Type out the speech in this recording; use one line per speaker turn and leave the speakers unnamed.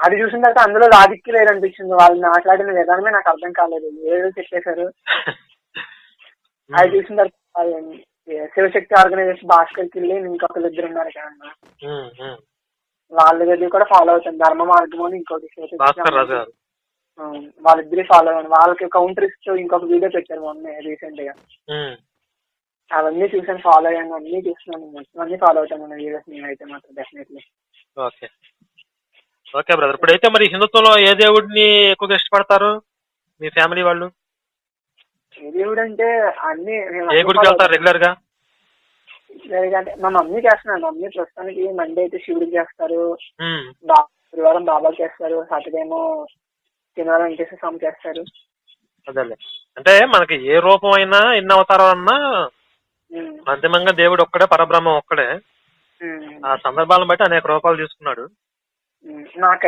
అది చూసిన తర్వాత అందులో లాజిక్ లేదనిపించింది. వాళ్ళు మాట్లాడిన విధానమే నాకు అర్థం కాలేదు, ఏదో చెప్పేశారు. అది చూసిన తర్వాత శివశక్తి ఆర్గనైజేషన్ భాస్కర్కి వెళ్ళి ఇంకొకరు ఇద్దరు ఉన్నారు కదన్నా, వాళ్ళ దగ్గర కూడా ఫాలో అవుతాను. ధర్మ మార్గం అని ఇంకోటి వాళ్ళిద్దరే ఫాలో అయ్యాను. వాళ్ళకి కౌంటర్ ఇస్తూ ఇంకొక వీడియో పెట్టారు మొన్న రీసెంట్ గా. అవన్నీ చూసాను, ఫాలో అయ్యాను, అన్ని చూస్తున్నాను, మొత్తం అన్ని ఫాలో అవుతాను వీడియోస్ నేనైతే మాత్రం డెఫినెట్లీ.
Okay okay brother. ఇప్పుడైతే మరి హిందుత్వంలో ఏ దేవుడిని ఎక్కువగా ఇష్టపడతారు మీ ఫ్యామిలీ వాళ్ళు?
ఏ దేవుడు అంటే అన్ని
ఏ గుడికి వెళ్తారు రెగ్యులర్ గా?
అంటే మా మమ్మీ చేస్తున్నాను. మమ్మీ ప్రస్తుతానికి మండే అయితే శివుడికి చేస్తారు, గురువారం బాబాకి చేస్తారు, సాటర్డే ఏమో శనివారం వెంకటేశ్వర స్వామి చేస్తారు.
అదేలే, అంటే మనకి ఏ రూపం అయినా ఎన్ని అవతారాలు అన్నా అంతిమంగా దేవుడు ఒక్కడే, పరబ్రహ్మం ఒక్కడే. ఆ సందర్భాలను బట్టి అనేక రూపాలు తీసుకున్నాడు.
నాకు